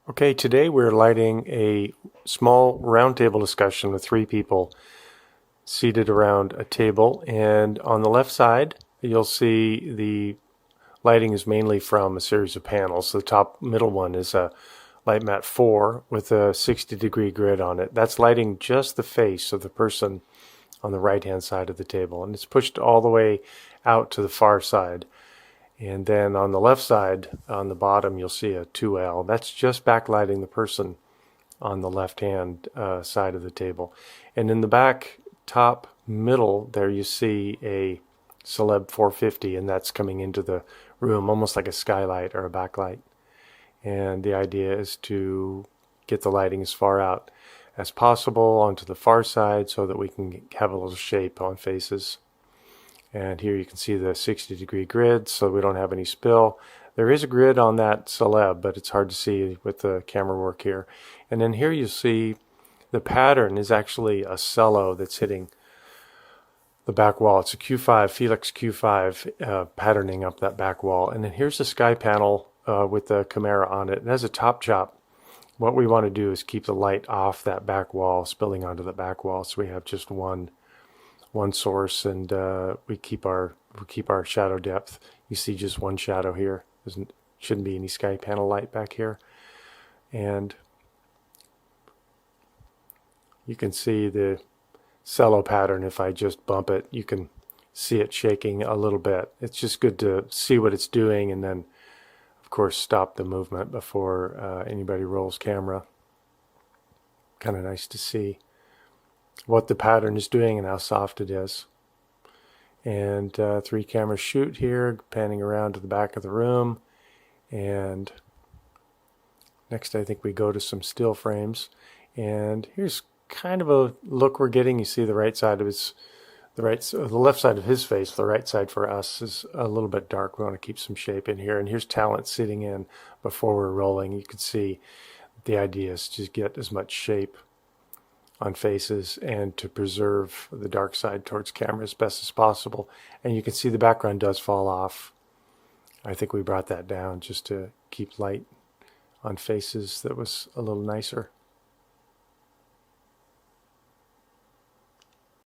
Okay, today we're lighting a small roundtable discussion with three people seated around a table, and on the left side you'll see the lighting is mainly from a series of panels. The top middle one is a light mat 4 with a 60-degree grid on it. That's lighting just the face of the person on the right hand side of the table, and it's pushed all the way out to the far side. And then on the left side, on the bottom, you'll see a 2L. That's just backlighting the person on the left-hand side of the table. And in the back top middle, there you see a Celeb 450, and that's coming into the room almost like a skylight or a backlight. And the idea is to get the lighting as far out as possible onto the far side so that we can have a little shape on faces. And here you can see the 60-degree grid so we don't have any spill. There is a grid on that Celeb, but it's hard to see with the camera work here. And then here you see the pattern is actually a cello that's hitting the back wall. It's a Q5, Felix Q5 patterning up that back wall. And then here's the sky panel with the Camera on it. It has a top chop. What we want to do is keep the light off that back wall, spilling onto the back wall, so we have just one source, and we keep our shadow depth. You see just one shadow here. Shouldn't be any sky panel light back here. And you can see the cello pattern. If I just bump it, you can see it shaking a little bit. It's just good to see what it's doing, and then of course stop the movement before anybody rolls camera. Kind of nice to see what the pattern is doing and how soft it is. And 3 cameras shoot here, panning around to the back of the room. And next I think we go to some still frames. And here's kind of a look we're getting. You see the right side of the left side of his face. The right side for us is a little bit dark. We want to keep some shape in here. And here's talent sitting in before we're rolling. You can see the idea is to get as much shape on faces and to preserve the dark side towards camera as best as possible. And you can see the background does fall off. I think we brought that down just to keep light on faces that was a little nicer.